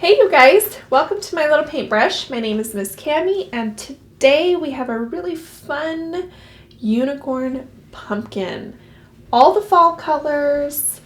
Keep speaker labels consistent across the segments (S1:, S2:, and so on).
S1: Hey you guys, welcome to my little paintbrush. My name is Miss Cammie and today we have a really fun unicorn pumpkin. All the fall colors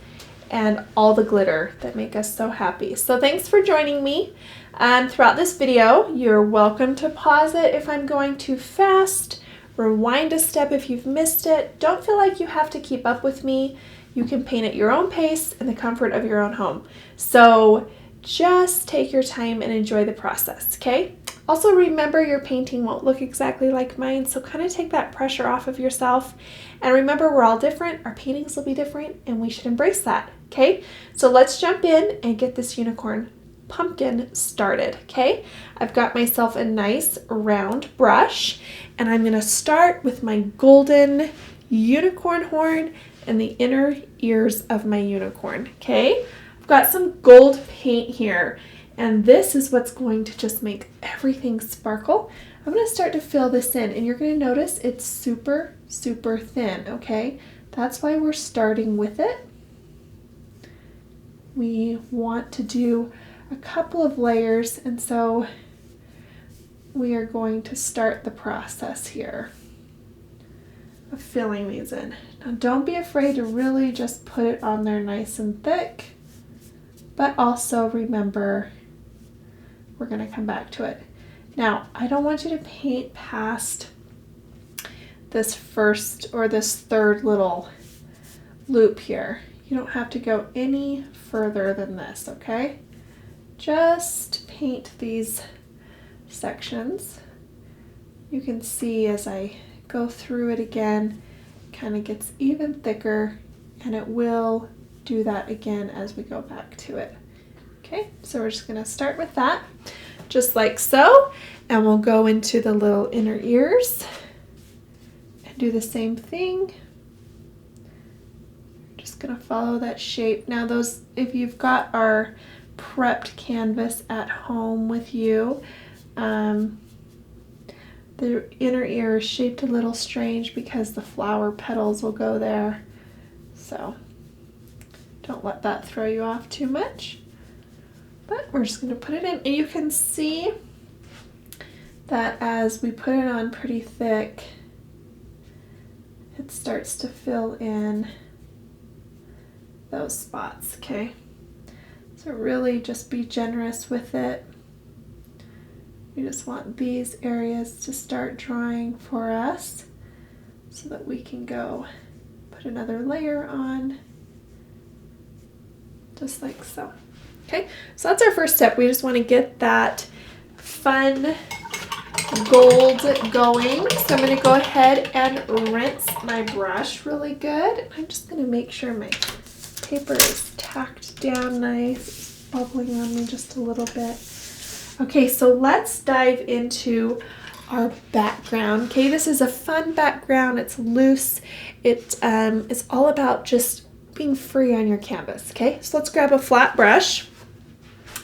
S1: and all the glitter that make us so happy. So thanks for joining me. Throughout this video, you're welcome to pause it if I'm going too fast, rewind a step if you've missed it. Don't feel like you have to keep up with me. You can paint at your own pace in the comfort of your own home. So just take your time and enjoy the process, okay? Also remember your painting won't look exactly like mine, so kind of take that pressure off of yourself. And remember, we're all different, our paintings will be different, and we should embrace that, okay? So let's jump in and get this unicorn pumpkin started, okay? I've got myself a nice round brush, and I'm gonna start with my golden unicorn horn and the inner ears of my unicorn, okay? Got some gold paint here, and this is what's going to just make everything sparkle. I'm going to start to fill this in, and you're going to notice it's super thin, okay? That's why we're starting with it. We want to do a couple of layers, and so we are going to start the process here of filling these in. Now don't be afraid to really just put it on there nice and thick. But also remember, we're going to come back to it. Now, I don't want you to paint past this first or this third little loop here. You don't have to go any further than this, okay? Just paint these sections. You can see as I go through it again, it kind of gets even thicker, and it will do that again as we go back to it. Okay, so we're just going to start with that, just like so, and we'll go into the little inner ears and do the same thing. Just going to follow that shape. Now those, if you've got our prepped canvas at home with you, the inner ear is shaped a little strange because the flower petals will go there, so don't let that throw you off too much. But we're just going to put it in, and you can see that as we put it on pretty thick, it starts to fill in those spots, okay? So really just be generous with it. We just want these areas to start drying for us so that we can go put another layer on. Just like so. Okay, so that's our first step. We just want to get that fun gold going. So I'm going to go ahead and rinse my brush really good. I'm just going to make sure my paper is tacked down nice. It's bubbling on me just a little bit. Okay, so let's dive into our background. Okay, this is a fun background. It's loose. It's all about just being free on your canvas. Okay, so let's grab a flat brush.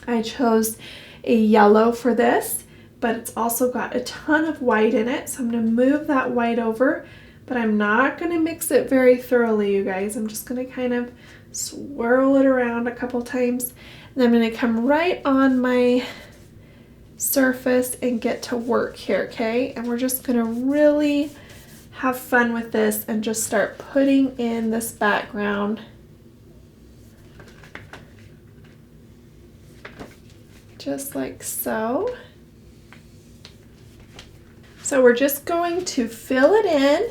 S1: I chose a yellow for this, but it's also got a ton of white in it, so I'm going to move that white over, but I'm not going to mix it very thoroughly, you guys. I'm just going to kind of swirl it around a couple times, and I'm going to come right on my surface and get to work here, okay? And we're just going to really have fun with this and just start putting in this background. Just like so. So we're just going to fill it in,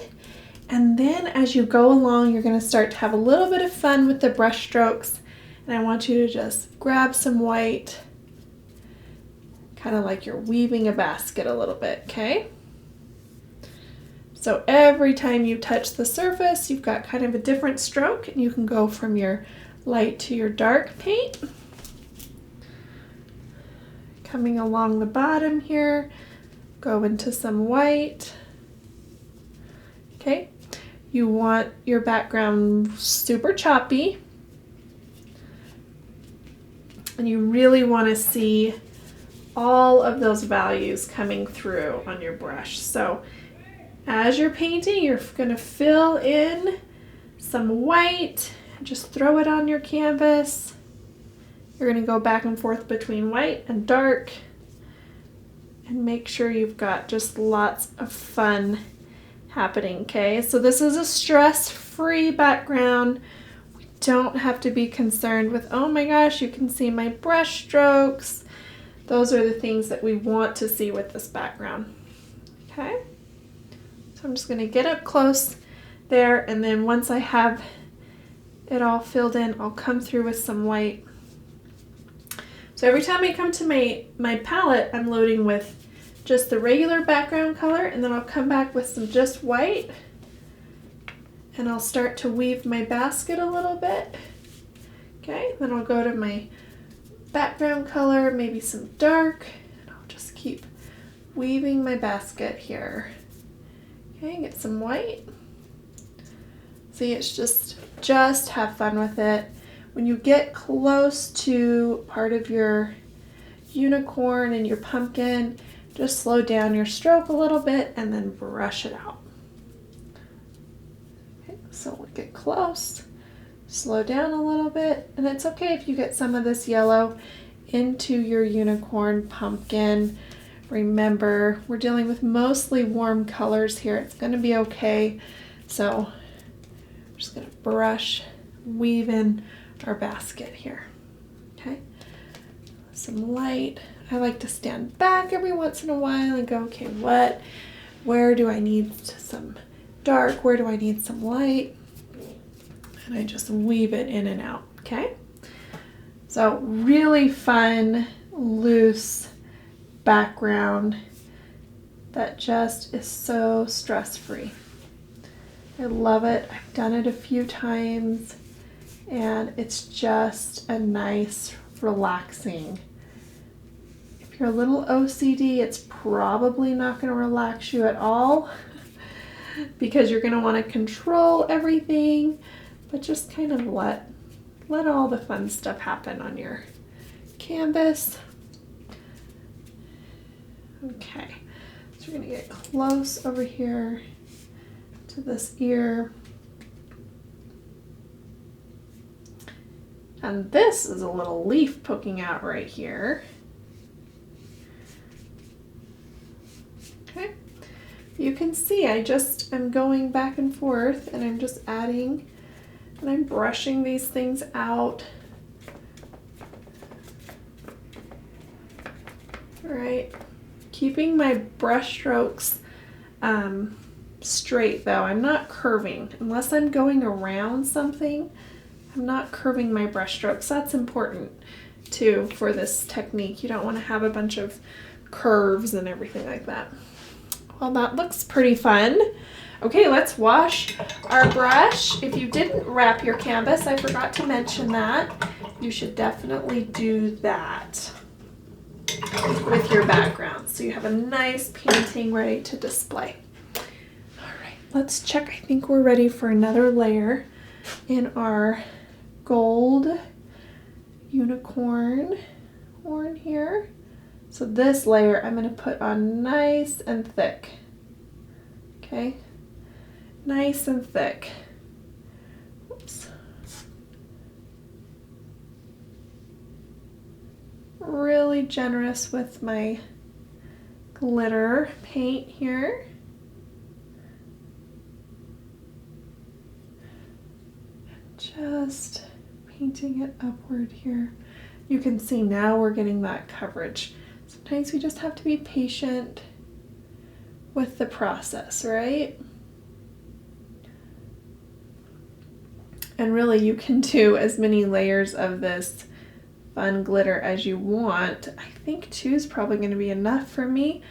S1: and then as you go along, you're going to start to have a little bit of fun with the brush strokes, and I want you to just grab some white, kind of like you're weaving a basket a little bit, okay? So every time you touch the surface, you've got kind of a different stroke, and you can go from your light to your dark paint. Coming along the bottom here, go into some white. Okay, you want your background super choppy, and you really want to see all of those values coming through on your brush. So as you're painting, you're going to fill in some white, just throw it on your canvas. You're going to go back and forth between white and dark and make sure you've got just lots of fun happening, okay? So this is a stress-free background. We don't have to be concerned with, oh my gosh, you can see my brush strokes. Those are the things that we want to see with this background, okay? So I'm just going to get up close there, and then once I have it all filled in, I'll come through with some white. So every time I come to my palette, I'm loading with just the regular background color, and then I'll come back with some just white, and I'll start to weave my basket a little bit. Okay, then I'll go to my background color, maybe some dark, and I'll just keep weaving my basket here. Okay, get some white. See, it's just have fun with it. When you get close to part of your unicorn and your pumpkin, just slow down your stroke a little bit and then brush it out. Okay, so we'll get close, slow down a little bit, and it's okay if you get some of this yellow into your unicorn pumpkin. Remember, we're dealing with mostly warm colors here. It's going to be okay. So I'm just going to brush, weave in our basket here. Okay, some light. I like to stand back every once in a while and go, okay, where do I need some dark? Where do I need some light? And I just weave it in and out, okay? So really fun, loose background that just is so stress-free. I love it. I've done it a few times, and it's just a nice, relaxing. If you're a little OCD, it's probably not going to relax you at all because you're going to want to control everything, but just kind of let all the fun stuff happen on your canvas. Okay, so we're going to get close over here to this ear. And this is a little leaf poking out right here. Okay, you can see I just am going back and forth, and I'm just adding, and I'm brushing these things out. All right, keeping my brush strokes straight though. I'm not curving unless I'm going around something. I'm not curving my brush strokes. That's important too for this technique. You don't want to have a bunch of curves and everything like that. Well, that looks pretty fun. Okay, let's wash our brush. If you didn't wrap your canvas, I forgot to mention that. You should definitely do that with your background so you have a nice painting ready to display. All right, let's check. I think we're ready for another layer in our gold unicorn horn here. So this layer I'm going to put on nice and thick. Okay, nice and thick. Oops. Really generous with my glitter paint here. Just painting it upward here. You can see now we're getting that coverage. Sometimes we just have to be patient with the process, right? And really you can do as many layers of this fun glitter as you want. I think 2 is probably going to be enough for me,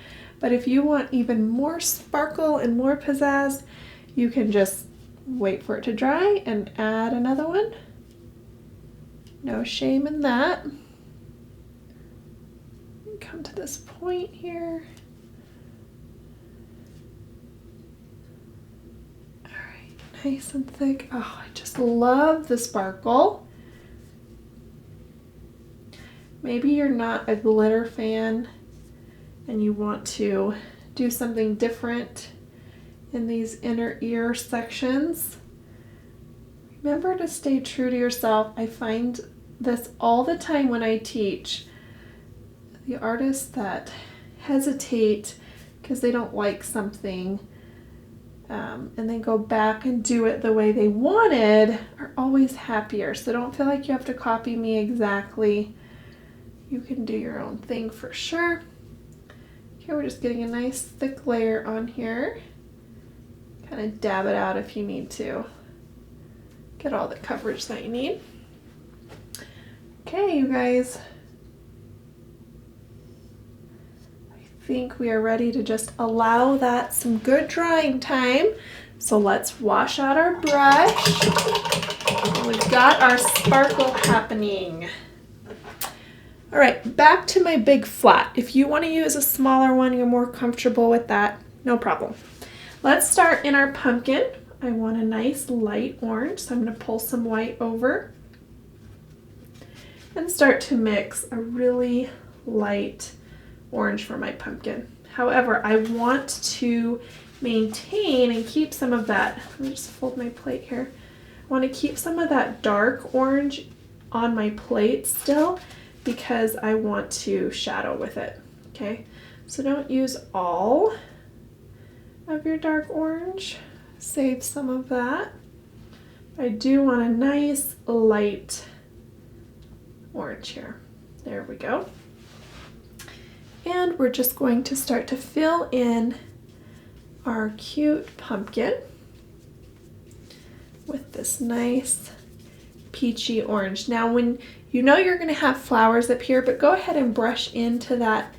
S1: but if you want even more sparkle and more pizzazz, you can just wait for it to dry and add another one. No shame in that. Come to this point here. All right, nice and thick. Oh, I just love the sparkle. Maybe you're not a glitter fan and you want to do something different in these inner ear sections. Remember to stay true to yourself. I find this all the time when I teach. The artists that hesitate because they don't like something and then go back and do it the way they wanted are always happier. So don't feel like you have to copy me exactly. You can do your own thing for sure. Okay, we're just getting a nice thick layer on here. Kind of dab it out if you need to. Get all the coverage that you need. Okay, you guys. I think we are ready to just allow that some good drying time. So let's wash out our brush. And we've got our sparkle happening. All right, back to my big flat. If you want to use a smaller one, you're more comfortable with that, no problem. Let's start in our pumpkin. I want a nice light orange, so I'm going to pull some white over and start to mix a really light orange for my pumpkin. However, I want to maintain and keep some of that. Let me just fold my plate here. I want to keep some of that dark orange on my plate still because I want to shadow with it. Okay, so don't use all of your dark orange. Save some of that. I do want a nice light orange here. There we go. And we're just going to start to fill in our cute pumpkin with this nice peachy orange. Now when you know you're going to have flowers up here, but go ahead and brush into that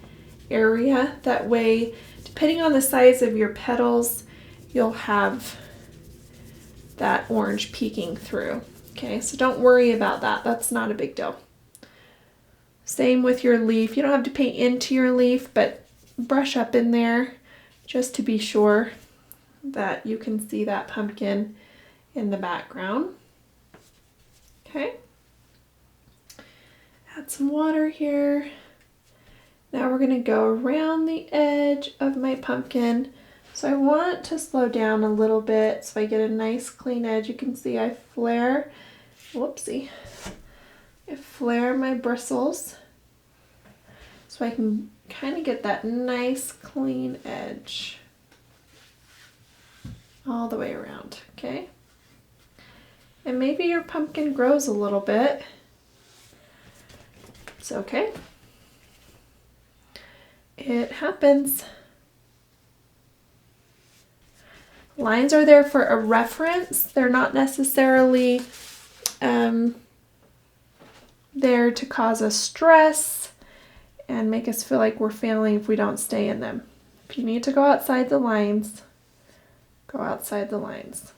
S1: area. That way, depending on the size of your petals, you'll have that orange peeking through. Okay, so don't worry about that. That's not a big deal. Same with your leaf. You don't have to paint into your leaf, but brush up in there just to be sure that you can see that pumpkin in the background. Okay. Add some water here. Now we're going to go around the edge of my pumpkin. So I want to slow down a little bit so I get a nice clean edge. You can see I flare, whoopsie, I flare my bristles so I can kind of get that nice clean edge all the way around, okay? And maybe your pumpkin grows a little bit. It's okay. It happens. Lines are there for a reference. They're not necessarily there to cause us stress and make us feel like we're failing if we don't stay in them. If you need to go outside the lines, go outside the lines.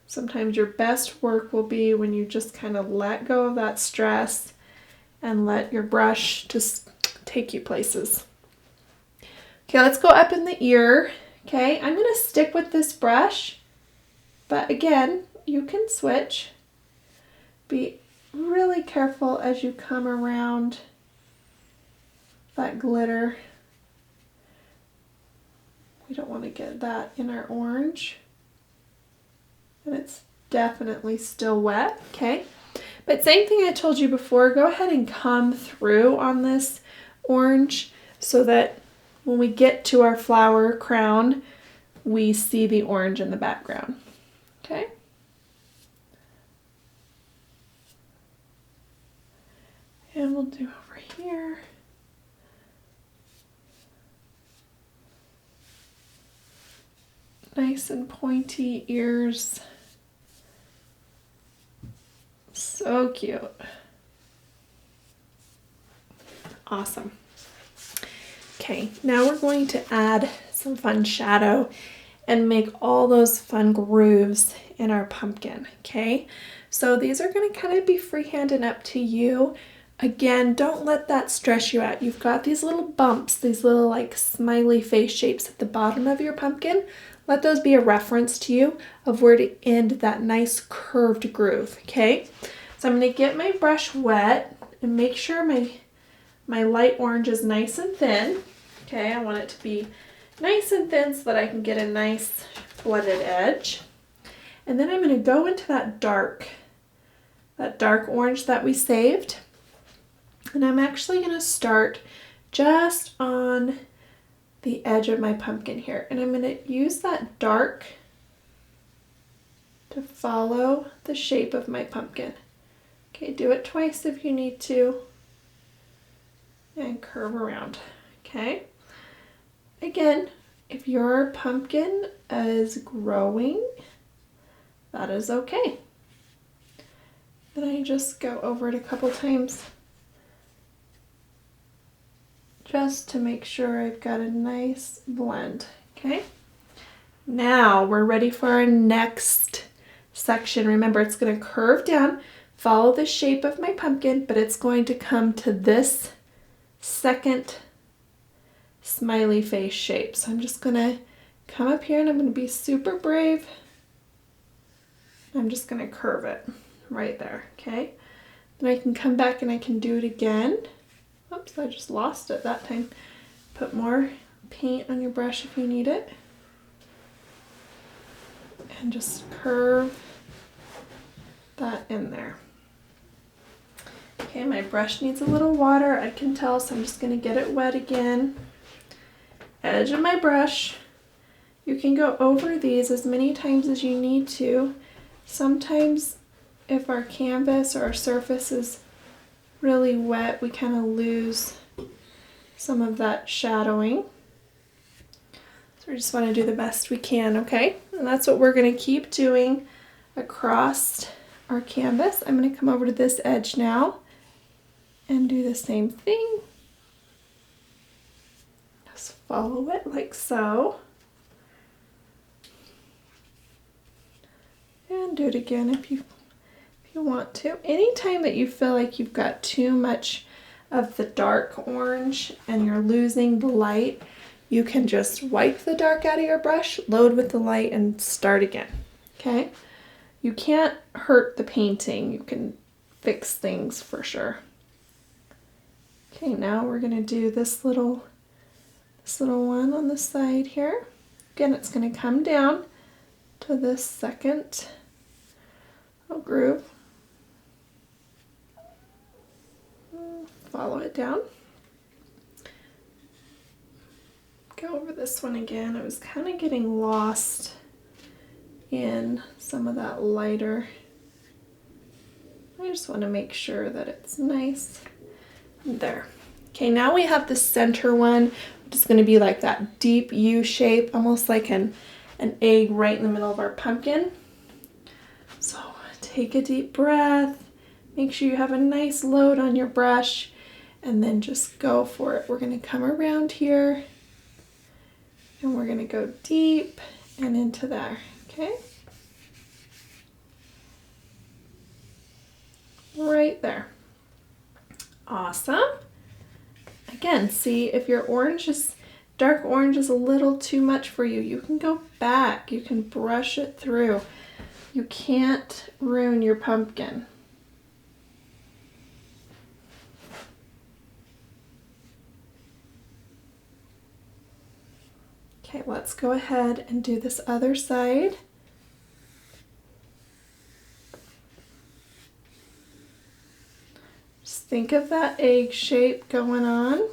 S1: Sometimes your best work will be when you just kind of let go of that stress and let your brush just take you places. Okay, let's go up in the ear. Okay, I'm going to stick with this brush, but again, you can switch. Be really careful as you come around that glitter. We don't want to get that in our orange. And it's definitely still wet, okay? But same thing I told you before, go ahead and come through on this orange so that when we get to our flower crown, we see the orange in the background, okay? And we'll do over here. Nice and pointy ears. So cute. Awesome. Okay, now we're going to add some fun shadow and make all those fun grooves in our pumpkin, okay? So these are going to kind of be freehand and up to you. Again, don't let that stress you out. You've got these little bumps, these little like smiley face shapes at the bottom of your pumpkin. Let those be a reference to you of where to end that nice curved groove, okay? So I'm going to get my brush wet and make sure my light orange is nice and thin. Okay, I want it to be nice and thin so that I can get a nice flooded edge. And then I'm going to go into that dark orange that we saved. And I'm actually going to start just on the edge of my pumpkin here. And I'm going to use that dark to follow the shape of my pumpkin. Okay, do it twice if you need to. And curve around. Okay. Again, if your pumpkin is growing, that is okay. Then I just go over it a couple times just to make sure I've got a nice blend. Okay. Now we're ready for our next section. Remember, it's going to curve down, follow the shape of my pumpkin, but it's going to come to this second smiley face shape. So I'm just going to come up here and I'm going to be super brave. I'm just going to curve it right there, okay? Then I can come back and I can do it again. Oops, I just lost it that time. Put more paint on your brush if you need it. And just curve that in there. Okay, my brush needs a little water, I can tell, so I'm just going to get it wet again. Edge of my brush. You can go over these as many times as you need to. Sometimes if our canvas or our surface is really wet, we kind of lose some of that shadowing. So we just want to do the best we can, okay? And that's what we're going to keep doing across our canvas. I'm going to come over to this edge now and do the same thing. Just follow it like so. And do it again if you want to. Anytime that you feel like you've got too much of the dark orange and you're losing the light, you can just wipe the dark out of your brush, load with the light, and start again, okay? You can't hurt the painting. You can fix things for sure. Okay, now we're going to do this little one on the side here. Again, it's going to come down to this second little groove. Follow it down. Go over this one again. I was kind of getting lost in some of that lighter. I just want to make sure that it's nice. There. Okay, now we have the center one, which is going to be like that deep U shape, almost like an egg right in the middle of our pumpkin. So take a deep breath. Make sure you have a nice load on your brush, and then just go for it. We're going to come around here, and we're going to go deep and into there, okay? Right there. Awesome. Again, see if your dark orange is a little too much for you. You can go back. You can brush it through. You can't ruin your pumpkin. Okay, let's go ahead and do this other side. Just think of that egg shape going on.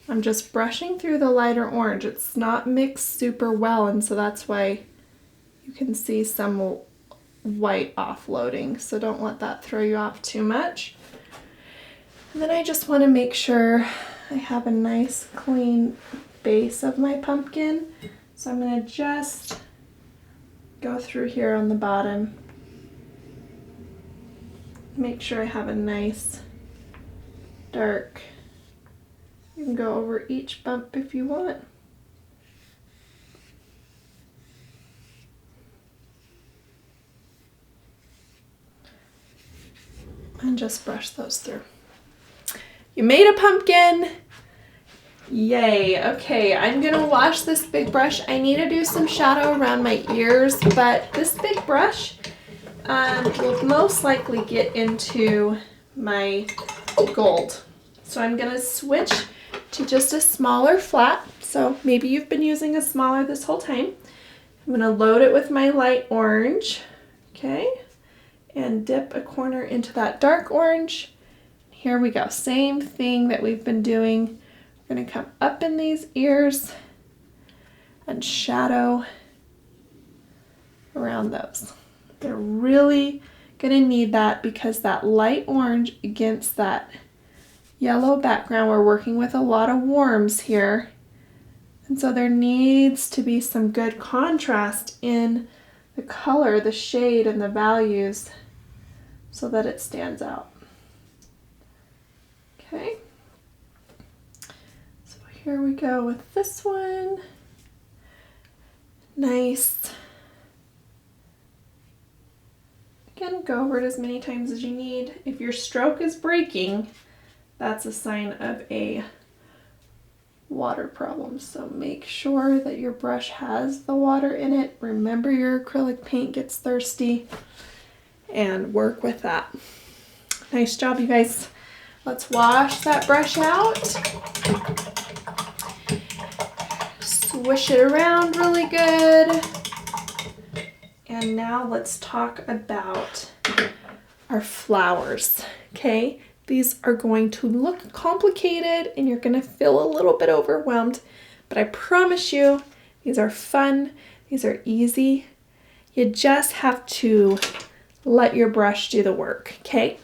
S1: I'm just brushing through the lighter orange. It's not mixed super well, and so that's why you can see some white offloading. So don't let that throw you off too much. And then I just want to make sure I have a nice clean base of my pumpkin. So I'm going to just go through here on the bottom. Make sure I have a nice dark. You can go over each bump if you want. And just brush those through. You made a pumpkin. Yay. Okay, I'm gonna wash this big brush. I need to do some shadow around my ears, but this big brush will most likely get into my gold. So I'm gonna switch to just a smaller flat. So maybe you've been using a smaller this whole time. I'm going to load it with my light orange, okay, and dip a corner into that dark orange. Here we go, same thing that we've been doing. We're going to come up in these ears and shadow around those. They're really going to need that because that light orange against that yellow background, we're working with a lot of warms here. And so there needs to be some good contrast in the color, the shade, and the values so that it stands out. Okay. So here we go with this one. Nice. Again, go over it as many times as you need. If your stroke is breaking, that's a sign of a water problem. So make sure that your brush has the water in it. Remember your acrylic paint gets thirsty and work with that. Nice job, you guys. Let's wash that brush out. Swish it around really good. And now let's talk about our flowers, okay? These are going to look complicated and you're going to feel a little bit overwhelmed, but I promise you, these are fun, these are easy. You just have to let your brush do the work, okay?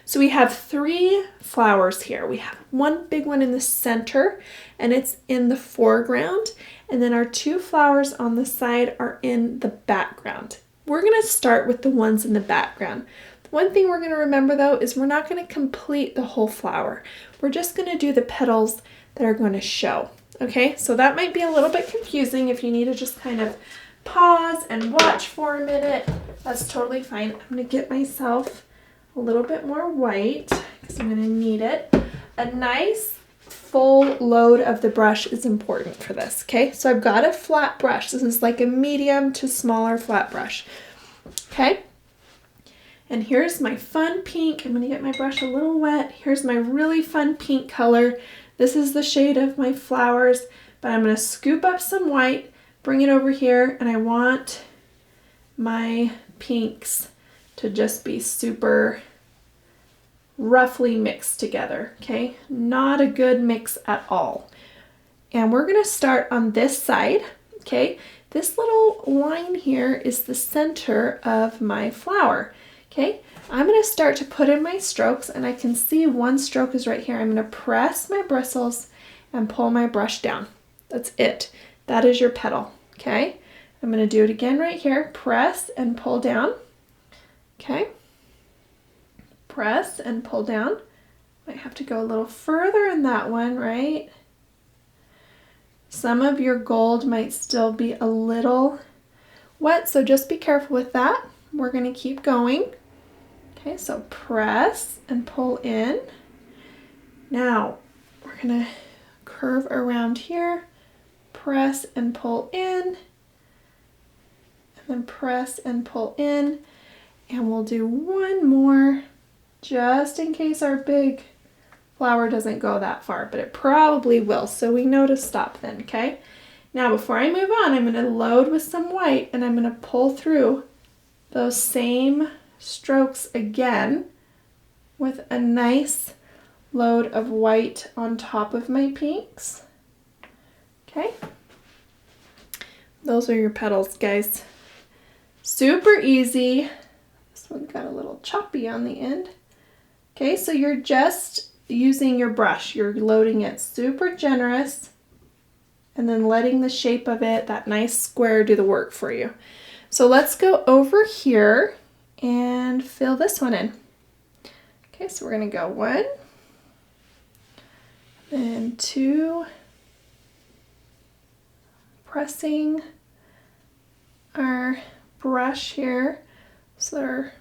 S1: So we have 3 flowers here. We have one big one in the center and it's in the foreground, and then our 2 flowers on the side are in the background. We're going to start with the ones in the background. One thing we're going to remember though is we're not going to complete the whole flower. We're just going to do the petals that are going to show. Okay, so that might be a little bit confusing. If you need to just kind of pause and watch for a minute, that's totally fine. I'm going to get myself a little bit more white because I'm going to need it. A nice full load of the brush is important for this. Okay, so I've got a flat brush. This is like a medium to smaller flat brush. Okay. And here's my fun pink. I'm going to get my brush a little wet. Here's my really fun pink color. This is the shade of my flowers, but I'm going to scoop up some white, bring it over here, and I want my pinks to just be super roughly mixed together, okay? Not a good mix at all. And we're going to start on this side, okay? This little line here is the center of my flower. Okay, I'm going to start to put in my strokes, and I can see one stroke is right here. I'm going to press my bristles and pull my brush down. That's it. That is your petal. Okay, I'm going to do it again right here. Press and pull down. Okay, press and pull down. Might have to go a little further in that one, right? Some of your gold might still be a little wet, so just be careful with that. We're going to keep going. Okay, so press and pull in. Now we're going to curve around here, press and pull in, and then press and pull in, and we'll do one more just in case our big flower doesn't go that far, but it probably will, so we know to stop then, okay? Now before I move on, I'm going to load with some white, and I'm going to pull through those same strokes again with a nice load of white on top of my pinks. Okay, those are your petals, guys. Super easy. This one got a little choppy on the end. Okay, so you're just using your brush. You're loading it super generous and then letting the shape of it, that nice square, do the work for you. So let's go over here and fill this one in. Okay, so we're going to go 1 and 2, pressing our brush here so that our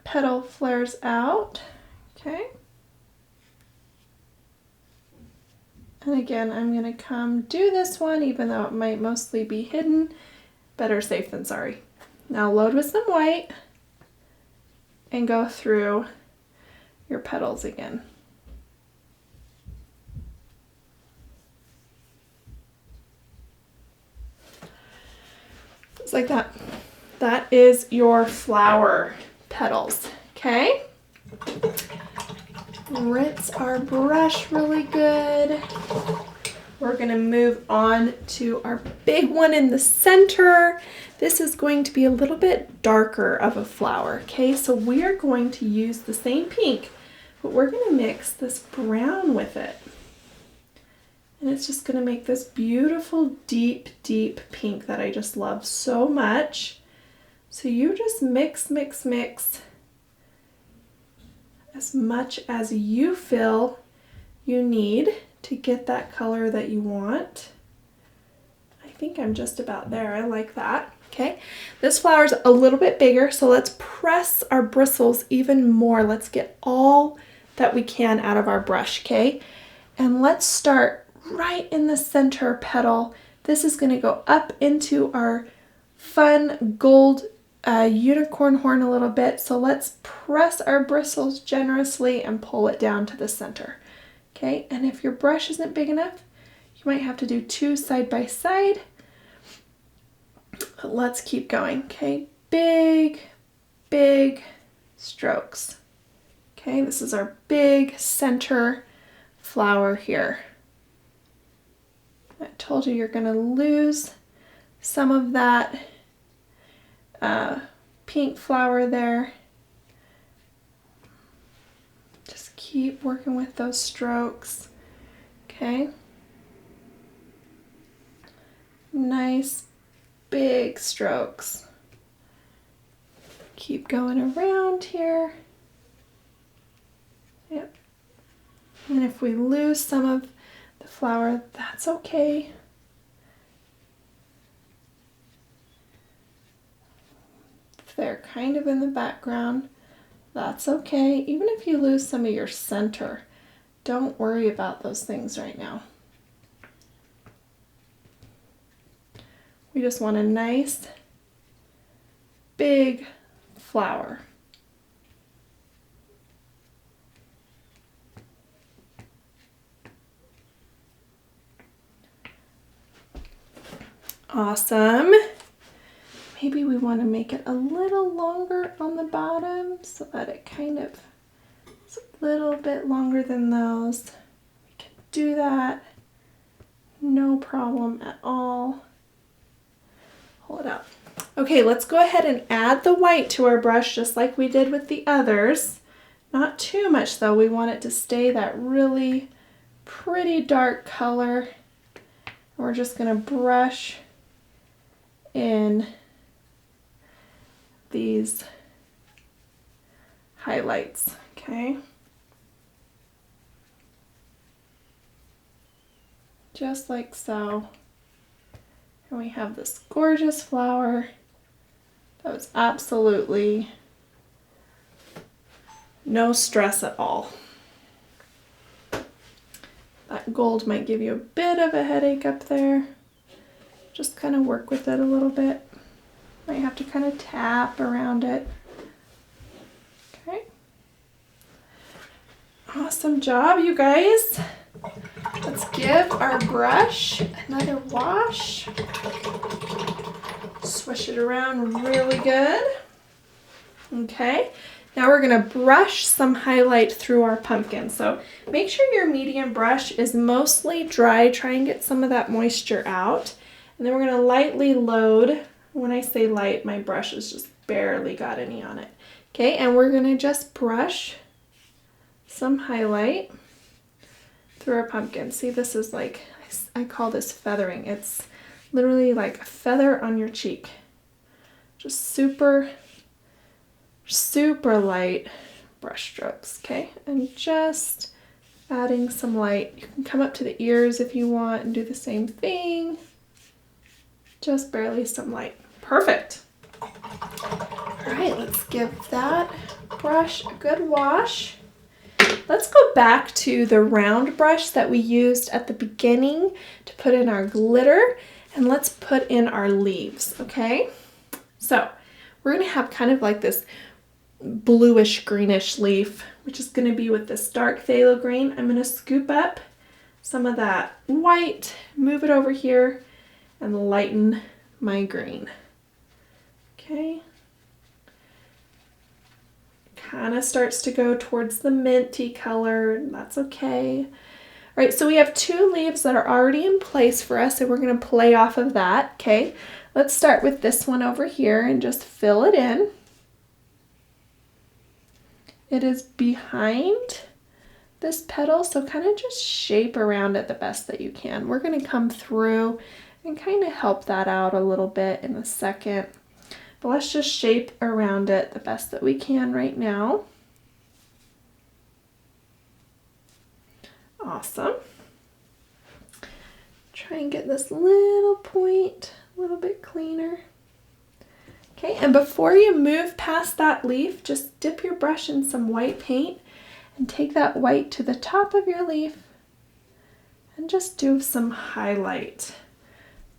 S1: petal flares out. Okay. And again, I'm going to come do this one, even though it might mostly be hidden. Better safe than sorry. Now load with some white and go through your petals again. just like that. That is your flower petals, okay? Rinse our brush really good. We're gonna move on to our big one in the center. This is going to be a little bit darker of a flower, okay? So we are going to use the same pink, but we're gonna mix this brown with it. And it's just gonna make this beautiful, deep, deep pink that I just love so much. So you just mix, mix, mix as much as you feel you need to get that color that you want. I think I'm just about there. I like that. Okay, this flower's a little bit bigger, so let's press our bristles even more. Let's get all that we can out of our brush, okay? And let's start right in the center petal. This is going to go up into our fun gold unicorn horn a little bit. So let's press our bristles generously and pull it down to the center. Okay, and if your brush isn't big enough, you might have to do 2 side by side. But let's keep going. Okay, big, big strokes. Okay, this is our big center flower here. I told you you're going to lose some of that pink flower there. Just keep working with those strokes. Okay. Nice big strokes. Keep going around here. Yep. And if we lose some of the flower, that's okay. If they're kind of in the background, that's okay. Even if you lose some of your center, don't worry about those things right now. We just want a nice big flower. Awesome. Maybe we want to make it a little longer on the bottom so that it kind of is a little bit longer than those. We can do that. No problem at all. Hold it up. Okay, let's go ahead and add the white to our brush just like we did with the others. Not too much though. We want it to stay that really pretty dark color. And we're just going to brush in these highlights, okay? Just like so. And we have this gorgeous flower that was absolutely no stress at all. That gold might give you a bit of a headache up there. Just kind of work with it a little bit. Might have to kind of tap around it. Okay. Awesome job, you guys. Let's give our brush another wash. Swish it around really good. Okay. Now we're going to brush some highlight through our pumpkin. So make sure your medium brush is mostly dry. Try and get some of that moisture out. And then we're going to lightly load. When I say light, my brush has just barely got any on it. Okay, and we're going to just brush some highlight through our pumpkin. See, this is like, I call this feathering. It's literally like a feather on your cheek. Just super, super light brush strokes, okay? And just adding some light. You can come up to the ears if you want and do the same thing. Just barely some light. Perfect. All right, let's give that brush a good wash. Let's go back to the round brush that we used at the beginning to put in our glitter, and let's put in our leaves, okay? So we're gonna have kind of like this bluish greenish leaf, which is gonna be with this dark phthalo green. I'm gonna scoop up some of that white, move it over here, and lighten my green. Okay. Kind of starts to go towards the minty color, and that's okay. All right, so we have 2 leaves that are already in place for us, and we're going to play off of that, okay? Let's start with this one over here and just fill it in. It is behind this petal, so kind of just shape around it the best that you can. We're going to come through and kind of help that out a little bit in a second. But let's just shape around it the best that we can right now. Awesome. Try and get this little point a little bit cleaner. Okay, and before you move past that leaf, just dip your brush in some white paint and take that white to the top of your leaf and just do some highlight.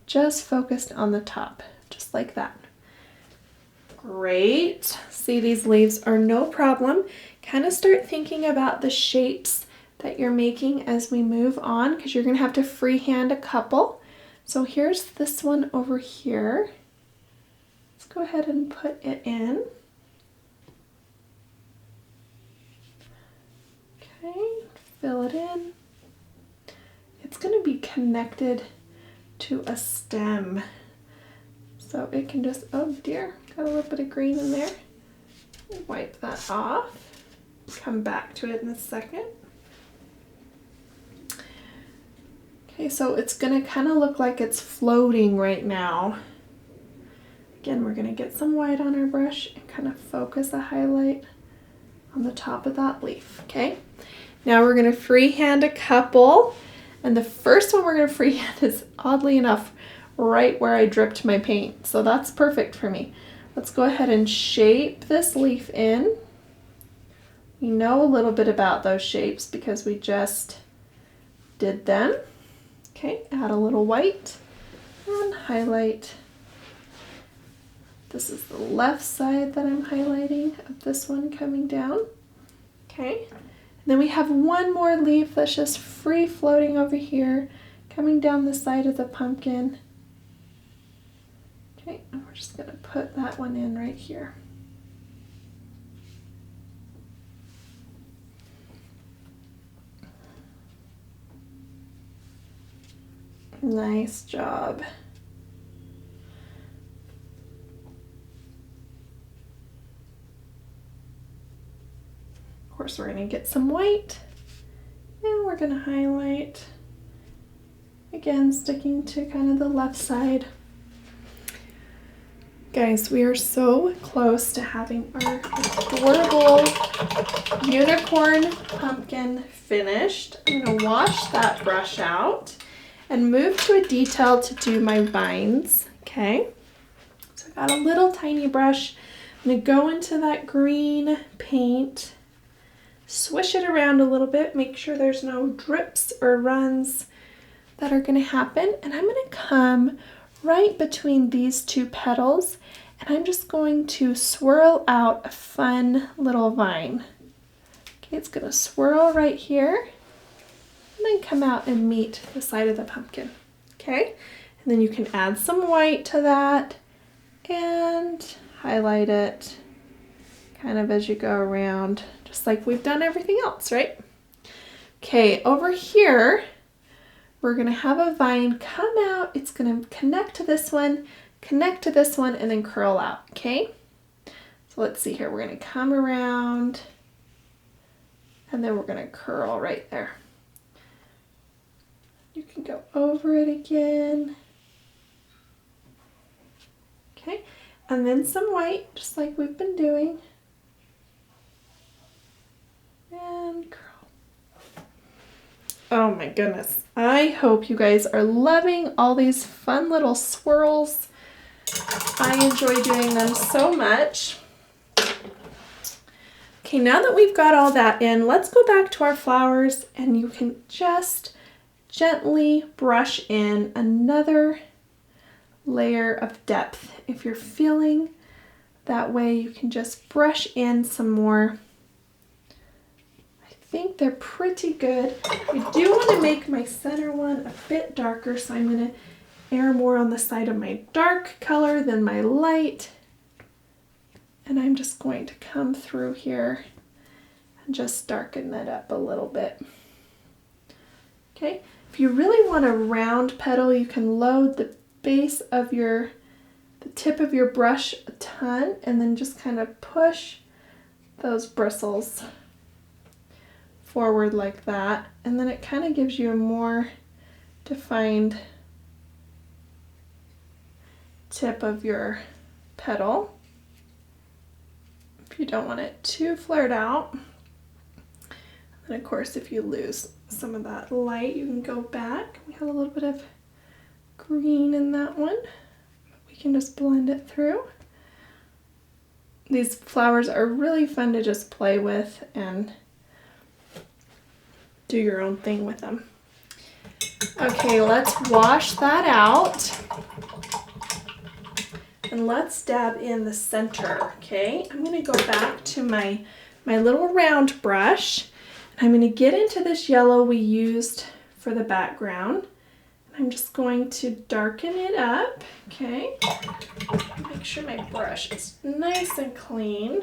S1: Just focused on the top, just like that. Great. See, these leaves are no problem. Kind of start thinking about the shapes that you're making as we move on, because you're going to have to freehand a couple. So here's this one over here. Let's go ahead and put it in. Okay, fill it in. It's going to be connected to a stem. So it can just, oh dear, got a little bit of green in there. Wipe that off. Come back to it in a second. Okay, so it's going to kind of look like it's floating right now. Again, we're going to get some white on our brush and kind of focus a highlight on the top of that leaf, okay? Now we're going to freehand a couple, and the first one we're going to freehand is, oddly enough, right where I dripped my paint, so that's perfect for me. Let's go ahead and shape this leaf in. We know a little bit about those shapes because we just did them. Okay, add a little white and highlight. This is the left side that I'm highlighting of this one coming down. Okay, and then we have one more leaf that's just free floating over here, coming down the side of the pumpkin. Okay, and we're just gonna put that one in right here. Nice job. Of course, we're going to get some white and we're going to highlight. Again, sticking to kind of the left side. Guys, we are so close to having our adorable unicorn pumpkin finished. I'm going to wash that brush out and move to a detail to do my vines, okay? So I got a little tiny brush. I'm gonna go into that green paint, swish it around a little bit, make sure there's no drips or runs that are gonna happen. And I'm gonna come right between these 2 petals, and I'm just going to swirl out a fun little vine. Okay, it's gonna swirl right here, and then come out and meet the side of the pumpkin, okay? And then you can add some white to that and highlight it kind of as you go around, just like we've done everything else, right? Okay, over here, we're gonna have a vine come out. It's gonna connect to this one, and then curl out, okay? So let's see here, we're gonna come around, and then we're gonna curl right there. You can go over it again. Okay, and then some white, just like we've been doing. And curl. Oh my goodness. I hope you guys are loving all these fun little swirls. I enjoy doing them so much. Okay, now that we've got all that in, let's go back to our flowers, and you can just gently brush in another layer of depth. If you're feeling that way, you can just brush in some more. I think they're pretty good. I do want to make my center one a bit darker, so I'm going to err more on the side of my dark color than my light. And I'm just going to come through here and just darken that up a little bit. Okay, if you really want a round petal, you can load the base of the tip of your brush a ton and then just kind of push those bristles forward like that. And then it kind of gives you a more defined tip of your petal. If you don't want it too flared out. And of course, if you lose some of that light, you can go back. We have a little bit of green in that one. We can just blend it through. These flowers are really fun to just play with and do your own thing with them. Okay, let's wash that out. And let's dab in the center, okay? I'm gonna go back to my little round brush. And I'm gonna get into this yellow we used for the background. And I'm just going to darken it up, okay? Make sure my brush is nice and clean.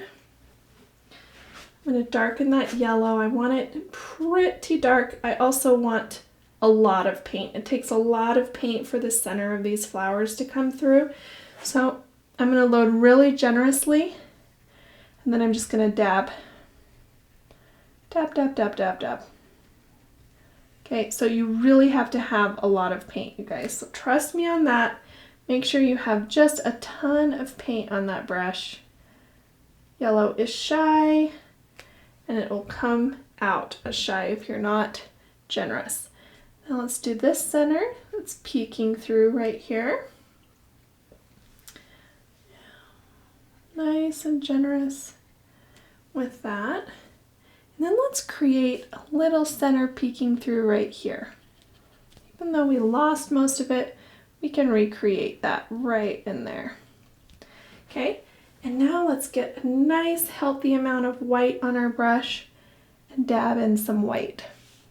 S1: I'm gonna darken that yellow. I want it pretty dark. I also want a lot of paint. It takes a lot of paint for the center of these flowers to come through. So I'm going to load really generously, and then I'm just going to dab. Dab, dab, dab, dab, dab. Okay, so you really have to have a lot of paint, you guys. So trust me on that. Make sure you have just a ton of paint on that brush. Yellow is shy, and it will come out as shy if you're not generous. Now let's do this center. It's peeking through right here. Nice and generous with that. And then let's create a little center peeking through right here. Even though we lost most of it, we can recreate that right in there. Okay, and now let's get a nice healthy amount of white on our brush and dab in some white.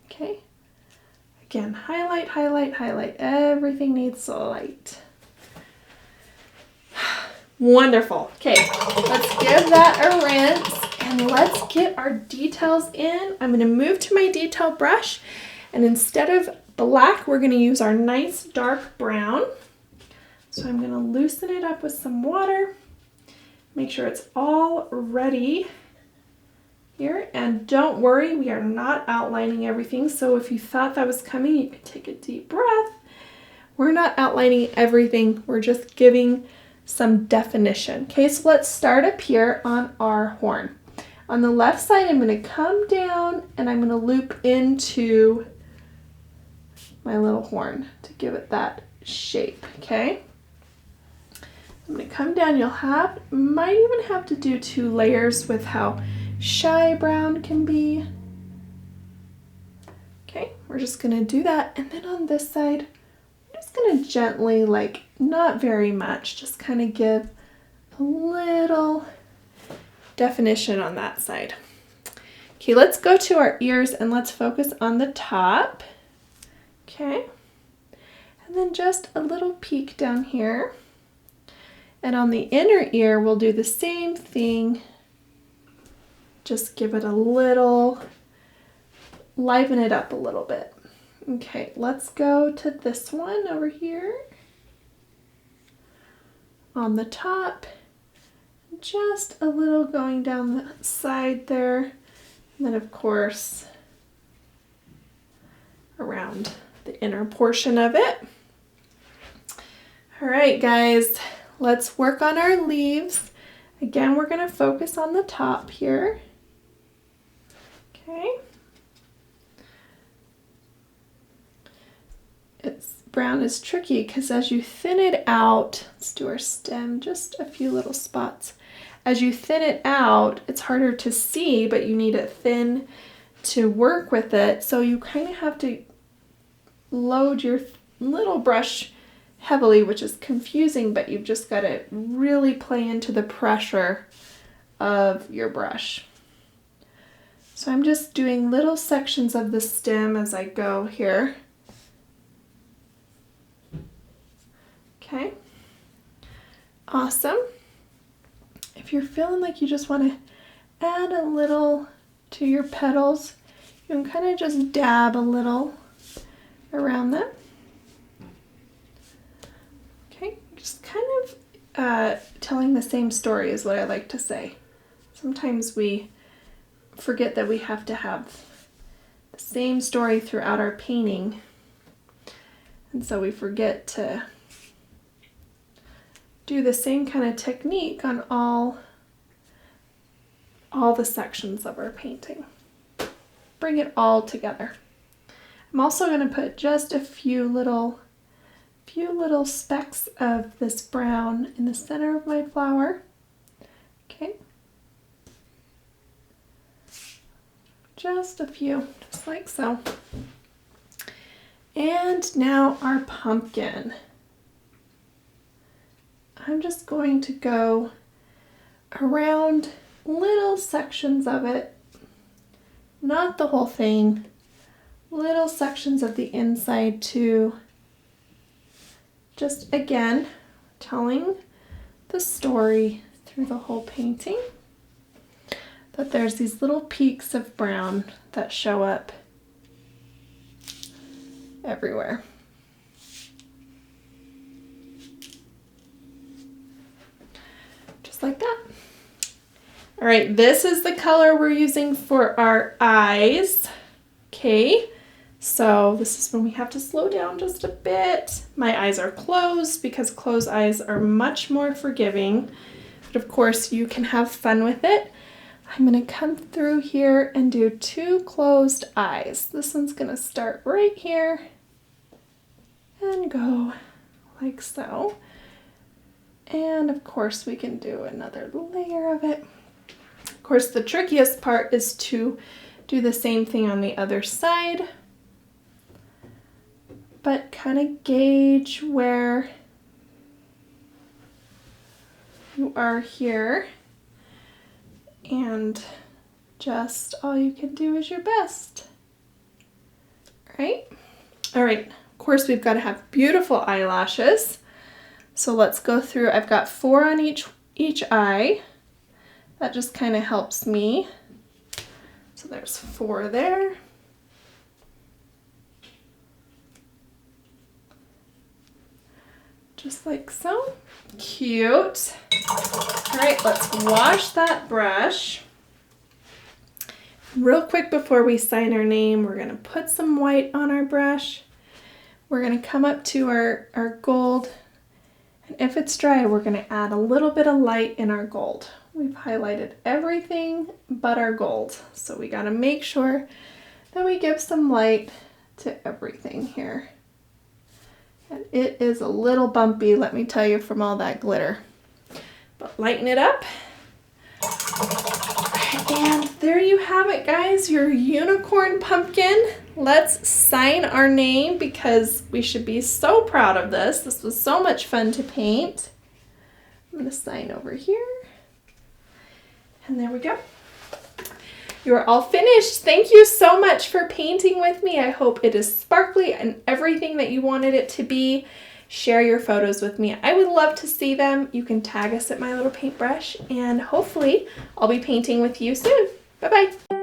S1: Okay, again, highlight, highlight, highlight. Everything needs light. Wonderful. Okay, let's give that a rinse and let's get our details in. I'm going to move to my detail brush, and instead of black, we're going to use our nice dark brown. So I'm going to loosen it up with some water. Make sure it's all ready here. And don't worry, we are not outlining everything. So if you thought that was coming, you can take a deep breath. We're not outlining everything. We're just giving some definition. Okay, so let's start up here on our horn. On the left side, I'm going to come down and I'm going to loop into my little horn to give it that shape, okay? I'm going to come down. Might even have to do 2 layers with how shy brown can be. Okay, we're just going to do that. And then on this side, I'm just going to gently, like, not very much, just kind of give a little definition on that side. Okay, let's go to our ears and let's focus on the top. Okay, and then just a little peak down here. And on the inner ear, we'll do the same thing. Just give it a little, liven it up a little bit. Okay, let's go to this one over here. On the top, just a little going down the side there. And then of course, around the inner portion of it. All right, guys, let's work on our leaves. Again, we're going to focus on the top here. Okay. Brown is tricky because as you thin it out, let's do our stem, just a few little spots. As you thin it out, it's harder to see, but you need it thin to work with it. So you kind of have to load your little brush heavily, which is confusing, but you've just got to really play into the pressure of your brush. So I'm just doing little sections of the stem as I go here. Okay, awesome. If if you're feeling like you just want to add a little to your petals, you can kind of just dab a little around them. Okay, just kind of telling the same story is what I like to say. Sometimes we forget that we have to have the same story throughout our painting, and so we forget to do the same kind of technique on all the sections of our painting. Bring it all together. I'm also going to put just a few little specks of this brown in the center of my flower. Okay. Just a few, just like so. And now our pumpkin. I'm just going to go around little sections of it, not the whole thing, little sections of the inside too. Just again, telling the story through the whole painting, that there's these little peaks of brown that show up everywhere. Just like that. All right, this is the color we're using for our eyes. Okay, so this is when we have to slow down just a bit. My eyes are closed because closed eyes are much more forgiving, but of course you can have fun with it. I'm gonna come through here and do 2 closed eyes. This one's gonna start right here and go like so. And of course we can do another layer of it. Of course, the trickiest part is to do the same thing on the other side, but kind of gauge where you are here, and just all you can do is your best. Right? All right, of course we've got to have beautiful eyelashes. So let's go through. I've got 4 on each eye. That just kind of helps me. So there's 4 there. Just like so. Cute. All right, let's wash that brush. Real quick before we sign our name, we're gonna put some white on our brush. We're gonna come up to our gold, and if it's dry, we're gonna add a little bit of light in our gold. We've highlighted everything but our gold, so we gotta make sure that we give some light to everything here. And it is a little bumpy, let me tell you, from all that glitter. But lighten it up. And there you have it, guys, your unicorn pumpkin. Let's sign our name because we should be so proud of this. This was so much fun to paint. I'm gonna sign over here. And there we go. You are all finished. Thank you so much for painting with me. I hope it is sparkly and everything that you wanted it to be. Share your photos with me. I would love to see them. You can tag us at My Little Paintbrush, and hopefully I'll be painting with you soon. Bye-bye.